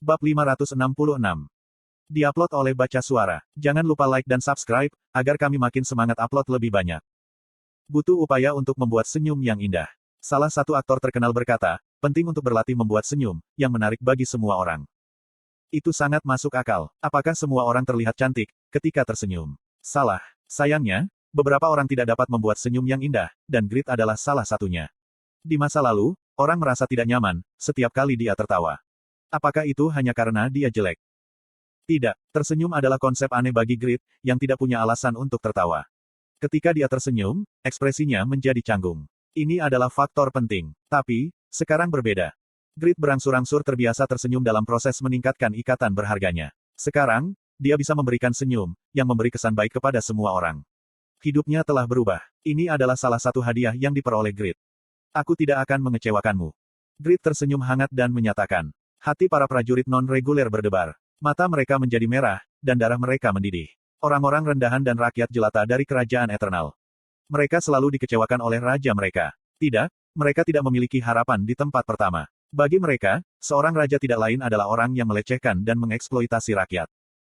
Bab 566. Diupload oleh Baca Suara. Jangan lupa like dan subscribe, agar kami makin semangat upload lebih banyak. Butuh upaya untuk membuat senyum yang indah. Salah satu aktor terkenal berkata, penting untuk berlatih membuat senyum, yang menarik bagi semua orang. Itu sangat masuk akal. Apakah semua orang terlihat cantik, ketika tersenyum? Salah. Sayangnya, beberapa orang tidak dapat membuat senyum yang indah, dan Grit adalah salah satunya. Di masa lalu, orang merasa tidak nyaman, setiap kali dia tertawa. Apakah itu hanya karena dia jelek? Tidak, tersenyum adalah konsep aneh bagi Grit, yang tidak punya alasan untuk tertawa. Ketika dia tersenyum, ekspresinya menjadi canggung. Ini adalah faktor penting. Tapi, sekarang berbeda. Grit berangsur-angsur terbiasa tersenyum dalam proses meningkatkan ikatan berharganya. Sekarang, dia bisa memberikan senyum, yang memberi kesan baik kepada semua orang. Hidupnya telah berubah. Ini adalah salah satu hadiah yang diperoleh Grit. Aku tidak akan mengecewakanmu. Grit tersenyum hangat dan menyatakan. Hati para prajurit non-reguler berdebar. Mata mereka menjadi merah, dan darah mereka mendidih. Orang-orang rendahan dan rakyat jelata dari kerajaan Eternal. Mereka selalu dikecewakan oleh raja mereka. Tidak, mereka tidak memiliki harapan di tempat pertama. Bagi mereka, seorang raja tidak lain adalah orang yang melecehkan dan mengeksploitasi rakyat.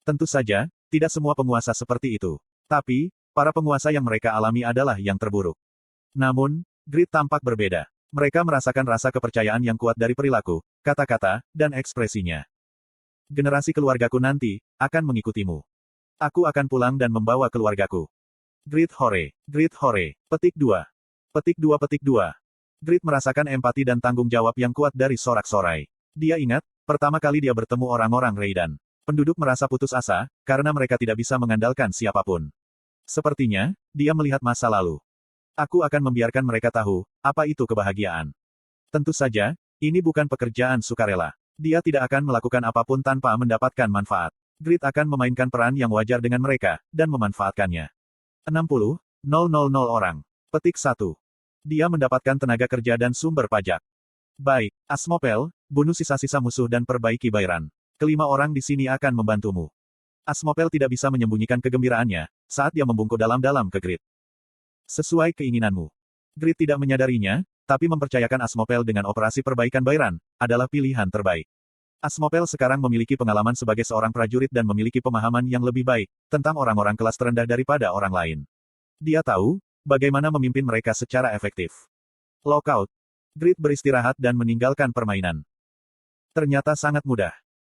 Tentu saja, tidak semua penguasa seperti itu. Tapi, para penguasa yang mereka alami adalah yang terburuk. Namun, Grit tampak berbeda. Mereka merasakan rasa kepercayaan yang kuat dari perilaku, kata-kata, dan ekspresinya. Generasi keluargaku nanti, akan mengikutimu. Aku akan pulang dan membawa keluargaku. Grit hore. Grit hore. Petik 2. Petik 2 petik 2. Grit merasakan empati dan tanggung jawab yang kuat dari sorak-sorai. Dia ingat, pertama kali dia bertemu orang-orang Reidan. Penduduk merasa putus asa, karena mereka tidak bisa mengandalkan siapapun. Sepertinya, dia melihat masa lalu. Aku akan membiarkan mereka tahu, apa itu kebahagiaan. Tentu saja, ini bukan pekerjaan sukarela. Dia tidak akan melakukan apapun tanpa mendapatkan manfaat. Grit akan memainkan peran yang wajar dengan mereka, dan memanfaatkannya. 60,000 orang. Petik 1. Dia mendapatkan tenaga kerja dan sumber pajak. Baik, Asmopel, bunuh sisa-sisa musuh dan perbaiki Bairan. Kelima orang di sini akan membantumu. Asmopel tidak bisa menyembunyikan kegembiraannya, saat dia membungkuk dalam-dalam ke Grit. Sesuai keinginanmu. Grit tidak menyadarinya, tapi mempercayakan Asmopel dengan operasi perbaikan Bairan, adalah pilihan terbaik. Asmopel sekarang memiliki pengalaman sebagai seorang prajurit dan memiliki pemahaman yang lebih baik, tentang orang-orang kelas terendah daripada orang lain. Dia tahu, bagaimana memimpin mereka secara efektif. Lockout. Grit beristirahat dan meninggalkan permainan. Ternyata sangat mudah.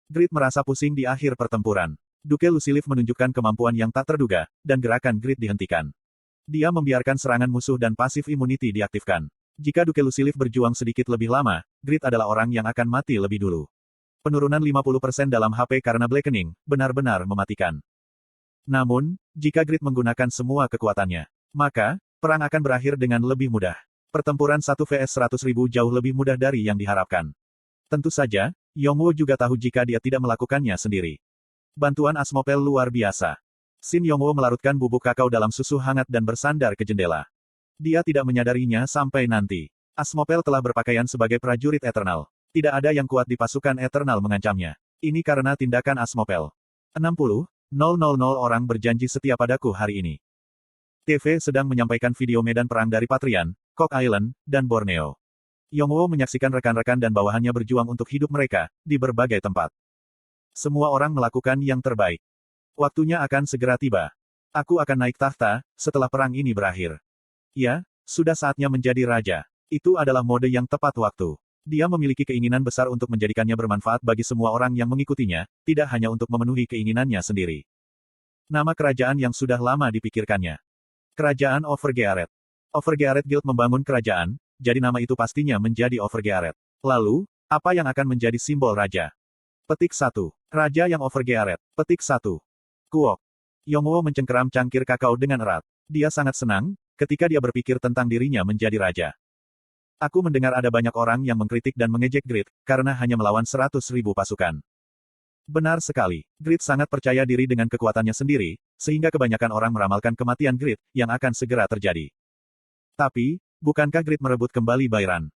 Grit merasa pusing di akhir pertempuran. Duke Luciliff menunjukkan kemampuan yang tak terduga, dan gerakan Grit dihentikan. Dia membiarkan serangan musuh dan pasif immunity diaktifkan. Jika Duke Luciliff berjuang sedikit lebih lama, Grit adalah orang yang akan mati lebih dulu. Penurunan 50% dalam HP karena Blackening, benar-benar mematikan. Namun, jika Grit menggunakan semua kekuatannya, maka, perang akan berakhir dengan lebih mudah. Pertempuran 1 vs 100.000 jauh lebih mudah dari yang diharapkan. Tentu saja, Yongwo juga tahu jika dia tidak melakukannya sendiri. Bantuan Asmopel luar biasa. Shin Yongwo melarutkan bubuk kakao dalam susu hangat dan bersandar ke jendela. Dia tidak menyadarinya sampai nanti. Asmopel telah berpakaian sebagai prajurit Eternal. Tidak ada yang kuat di pasukan Eternal mengancamnya. Ini karena tindakan Asmopel. 60,000 orang berjanji setia padaku hari ini. TV sedang menyampaikan video medan perang dari Patrian, Cook Island, dan Borneo. Yongwo menyaksikan rekan-rekan dan bawahannya berjuang untuk hidup mereka, di berbagai tempat. Semua orang melakukan yang terbaik. Waktunya akan segera tiba. Aku akan naik tahta, setelah perang ini berakhir. Ya, sudah saatnya menjadi raja. Itu adalah mode yang tepat waktu. Dia memiliki keinginan besar untuk menjadikannya bermanfaat bagi semua orang yang mengikutinya, tidak hanya untuk memenuhi keinginannya sendiri. Nama kerajaan yang sudah lama dipikirkannya. Kerajaan Overgearet. Overgearet Guild membangun kerajaan, jadi nama itu pastinya menjadi Overgearet. Lalu, apa yang akan menjadi simbol raja? Petik 1. Raja yang Overgearet. Petik 1. Kuok. Yongwo mencengkeram cangkir kakao dengan erat. Dia sangat senang, ketika dia berpikir tentang dirinya menjadi raja. Aku mendengar ada banyak orang yang mengkritik dan mengejek Grit, karena hanya melawan 100.000 pasukan. Benar sekali. Grit sangat percaya diri dengan kekuatannya sendiri, sehingga kebanyakan orang meramalkan kematian Grit, yang akan segera terjadi. Tapi, bukankah Grit merebut kembali Bairan?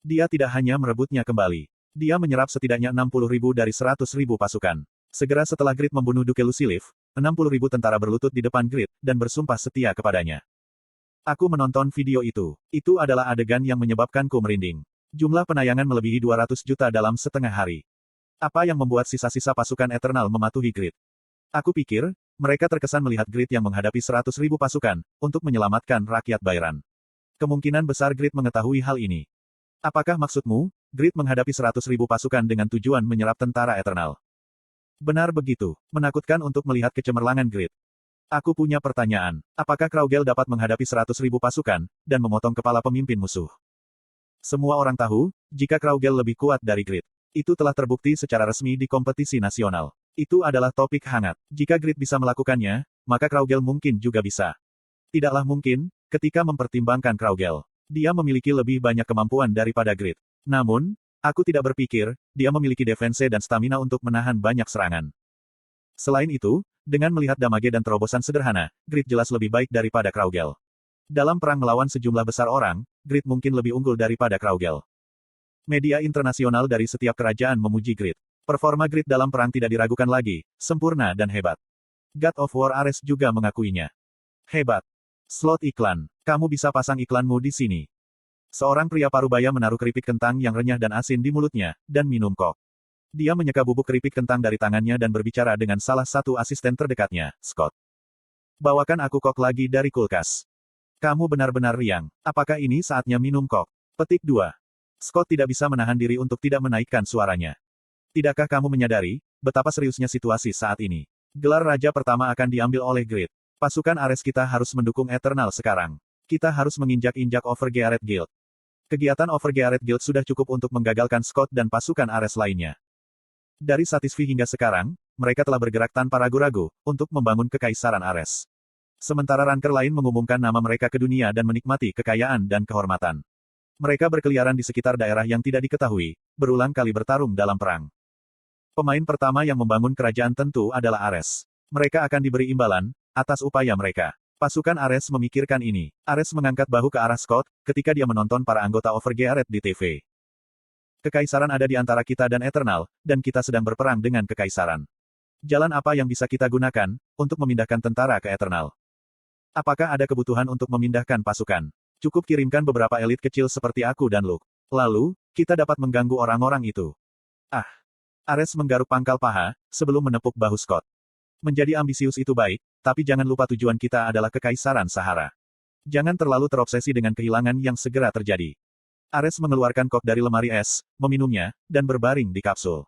Dia tidak hanya merebutnya kembali. Dia menyerap setidaknya 60.000 dari 100.000 pasukan. Segera setelah Grit membunuh Duke Luciliff, 60.000 tentara berlutut di depan Grit, dan bersumpah setia kepadanya. Aku menonton video itu. Itu adalah adegan yang menyebabkanku merinding. Jumlah penayangan melebihi 200 juta dalam setengah hari. Apa yang membuat sisa-sisa pasukan Eternal mematuhi Grid? Aku pikir, mereka terkesan melihat Grid yang menghadapi 100.000 pasukan, untuk menyelamatkan rakyat Byron. Kemungkinan besar Grid mengetahui hal ini. Apakah maksudmu, Grid menghadapi 100.000 pasukan dengan tujuan menyerap tentara Eternal? Benar begitu, menakutkan untuk melihat kecemerlangan Grid. Aku punya pertanyaan, apakah Kraugel dapat menghadapi 100.000 pasukan, dan memotong kepala pemimpin musuh? Semua orang tahu, jika Kraugel lebih kuat dari Grid. Itu telah terbukti secara resmi di kompetisi nasional. Itu adalah topik hangat. Jika Grid bisa melakukannya, maka Kraugel mungkin juga bisa. Tidaklah mungkin, ketika mempertimbangkan Kraugel. Dia memiliki lebih banyak kemampuan daripada Grid. Namun, aku tidak berpikir, dia memiliki defense dan stamina untuk menahan banyak serangan. Selain itu, dengan melihat damage dan terobosan sederhana, Grid jelas lebih baik daripada Kraugel. Dalam perang melawan sejumlah besar orang, Grid mungkin lebih unggul daripada Kraugel. Media internasional dari setiap kerajaan memuji Grid. Performa Grid dalam perang tidak diragukan lagi, sempurna dan hebat. God of War Ares juga mengakuinya. Hebat. Slot iklan. Kamu bisa pasang iklanmu di sini. Seorang pria parubaya menaruh keripik kentang yang renyah dan asin di mulutnya, dan minum kok. Dia menyeka bubuk keripik kentang dari tangannya dan berbicara dengan salah satu asisten terdekatnya, Scott. Bawakan aku kok lagi dari kulkas. Kamu benar-benar riang. Apakah ini saatnya minum kok? Petik 2. Scott tidak bisa menahan diri untuk tidak menaikkan suaranya. Tidakkah kamu menyadari, betapa seriusnya situasi saat ini? Gelar Raja pertama akan diambil oleh Grid. Pasukan Ares kita harus mendukung Eternal sekarang. Kita harus menginjak-injak Overgeared Guild. Kegiatan Overgeared Guild sudah cukup untuk menggagalkan Scott dan pasukan Ares lainnya. Dari Satisfy hingga sekarang, mereka telah bergerak tanpa ragu-ragu, untuk membangun Kekaisaran Ares. Sementara ranker lain mengumumkan nama mereka ke dunia dan menikmati kekayaan dan kehormatan. Mereka berkeliaran di sekitar daerah yang tidak diketahui, berulang kali bertarung dalam perang. Pemain pertama yang membangun kerajaan tentu adalah Ares. Mereka akan diberi imbalan, atas upaya mereka. Pasukan Ares memikirkan ini. Ares mengangkat bahu ke arah Scott, ketika dia menonton para anggota Overgeared di TV. Kekaisaran ada di antara kita dan Eternal, dan kita sedang berperang dengan Kekaisaran. Jalan apa yang bisa kita gunakan, untuk memindahkan tentara ke Eternal? Apakah ada kebutuhan untuk memindahkan pasukan? Cukup kirimkan beberapa elit kecil seperti aku dan Luke. Lalu, kita dapat mengganggu orang-orang itu. Ah! Ares menggaruk pangkal paha, sebelum menepuk bahu Scott. Menjadi ambisius itu baik, tapi jangan lupa tujuan kita adalah Kekaisaran Sahara. Jangan terlalu terobsesi dengan kehilangan yang segera terjadi. Ares mengeluarkan kok dari lemari es, meminumnya, dan berbaring di kapsul.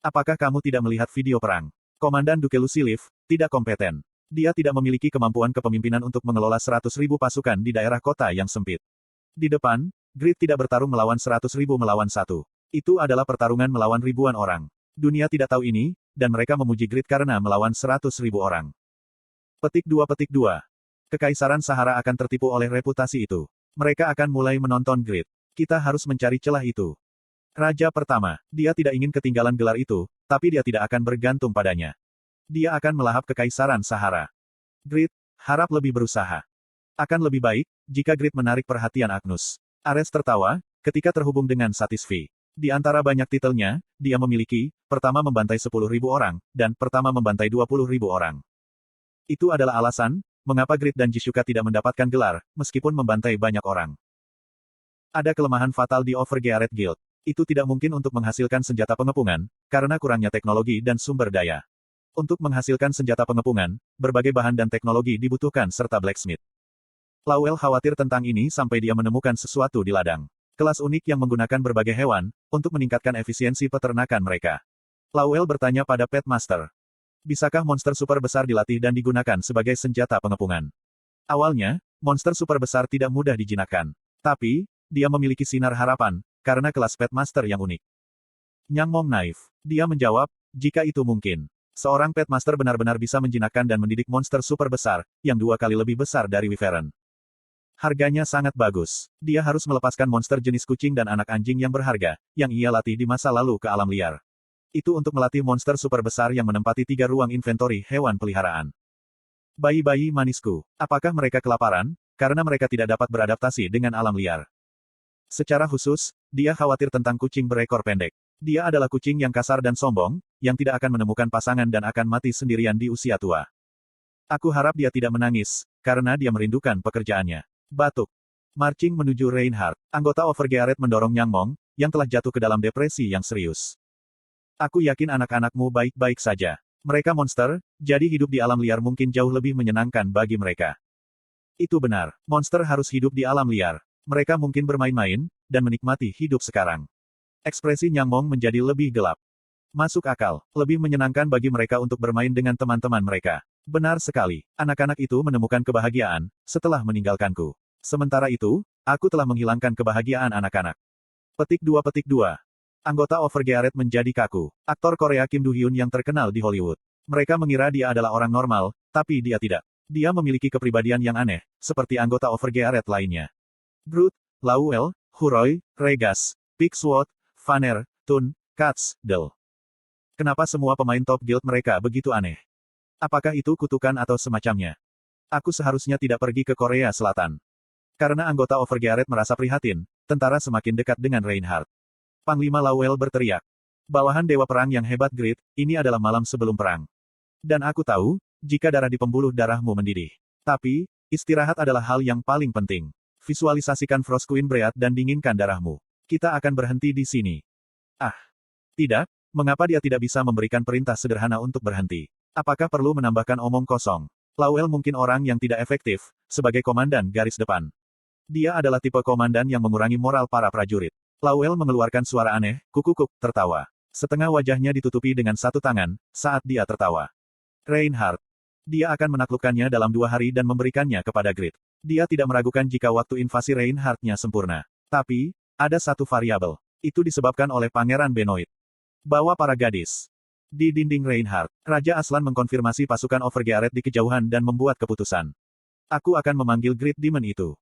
Apakah kamu tidak melihat video perang? Komandan Duke Luciliv, tidak kompeten. Dia tidak memiliki kemampuan kepemimpinan untuk mengelola 100.000 pasukan di daerah kota yang sempit. Di depan, Grid tidak bertarung melawan 100.000 melawan 1. Itu adalah pertarungan melawan ribuan orang. Dunia tidak tahu ini, dan mereka memuji Grid karena melawan 100.000 orang. Petik 2. Kekaisaran Sahara akan tertipu oleh reputasi itu. Mereka akan mulai menonton Grid. Kita harus mencari celah itu. Raja pertama, dia tidak ingin ketinggalan gelar itu, tapi dia tidak akan bergantung padanya. Dia akan melahap Kekaisaran Sahara. Grid, harap lebih berusaha. Akan lebih baik, jika Grid menarik perhatian Agnus. Ares tertawa, ketika terhubung dengan Satisfy. Di antara banyak titelnya, dia memiliki, pertama membantai 10.000 orang, dan pertama membantai 20.000 orang. Itu adalah alasan, mengapa Grid dan Jisuka tidak mendapatkan gelar, meskipun membantai banyak orang. Ada kelemahan fatal di Overgeared Guild. Itu tidak mungkin untuk menghasilkan senjata pengepungan, karena kurangnya teknologi dan sumber daya. Untuk menghasilkan senjata pengepungan, berbagai bahan dan teknologi dibutuhkan serta blacksmith. Lowell khawatir tentang ini sampai dia menemukan sesuatu di ladang. Kelas unik yang menggunakan berbagai hewan, untuk meningkatkan efisiensi peternakan mereka. Lowell bertanya pada Pet Master. Bisakah monster super besar dilatih dan digunakan sebagai senjata pengepungan? Awalnya, monster super besar tidak mudah dijinakkan. Tapi, dia memiliki sinar harapan, karena kelas Pet Master yang unik. Nyangmong naif. Dia menjawab, jika itu mungkin. Seorang Pet Master benar-benar bisa menjinakkan dan mendidik monster super besar, yang 2 kali lebih besar dari Wyvern. Harganya sangat bagus. Dia harus melepaskan monster jenis kucing dan anak anjing yang berharga, yang ia latih di masa lalu ke alam liar. Itu untuk melatih monster super besar yang menempati 3 ruang inventory hewan peliharaan. Bayi-bayi manisku, apakah mereka kelaparan, karena mereka tidak dapat beradaptasi dengan alam liar? Secara khusus, dia khawatir tentang kucing berekor pendek. Dia adalah kucing yang kasar dan sombong, yang tidak akan menemukan pasangan dan akan mati sendirian di usia tua. Aku harap dia tidak menangis, karena dia merindukan pekerjaannya. Batuk. Marching menuju Reinhardt. Anggota Overgeared mendorong Nyangmong, yang telah jatuh ke dalam depresi yang serius. Aku yakin anak-anakmu baik-baik saja. Mereka monster, jadi hidup di alam liar mungkin jauh lebih menyenangkan bagi mereka. Itu benar, monster harus hidup di alam liar. Mereka mungkin bermain-main, dan menikmati hidup sekarang. Ekspresi Nyang Mong menjadi lebih gelap. Masuk akal, lebih menyenangkan bagi mereka untuk bermain dengan teman-teman mereka. Benar sekali, anak-anak itu menemukan kebahagiaan, setelah meninggalkanku. Sementara itu, aku telah menghilangkan kebahagiaan anak-anak. Petik 2. Anggota Overgearet menjadi kaku. Aktor Korea Kim Do-hyun yang terkenal di Hollywood. Mereka mengira dia adalah orang normal, tapi dia tidak. Dia memiliki kepribadian yang aneh, seperti anggota Overgearet lainnya. Groot, Lauel, Huroy, Regas, Pixwood, Vanner, Tun, Katz, Del. Kenapa semua pemain top guild mereka begitu aneh? Apakah itu kutukan atau semacamnya? Aku seharusnya tidak pergi ke Korea Selatan. Karena anggota Overgearet merasa prihatin, tentara semakin dekat dengan Reinhardt. Panglima Lauel berteriak. Bawahan Dewa Perang yang hebat Grid, ini adalah malam sebelum perang. Dan aku tahu, jika darah di pembuluh darahmu mendidih. Tapi, istirahat adalah hal yang paling penting. Visualisasikan Frost Queen Breath dan dinginkan darahmu. Kita akan berhenti di sini. Ah. Tidak, mengapa dia tidak bisa memberikan perintah sederhana untuk berhenti? Apakah perlu menambahkan omong kosong? Lauel mungkin orang yang tidak efektif, sebagai komandan garis depan. Dia adalah tipe komandan yang mengurangi moral para prajurit. Lauel mengeluarkan suara aneh, kukukuk, tertawa. Setengah wajahnya ditutupi dengan satu tangan, saat dia tertawa. Reinhardt. Dia akan menaklukkannya dalam 2 hari dan memberikannya kepada Grid. Dia tidak meragukan jika waktu invasi Reinhardt-nya sempurna. Tapi, ada satu variabel. Itu disebabkan oleh Pangeran Benoit. Bawa para gadis. Di dinding Reinhardt, Raja Aslan mengkonfirmasi pasukan Overgearet di kejauhan dan membuat keputusan. Aku akan memanggil Great Demon itu.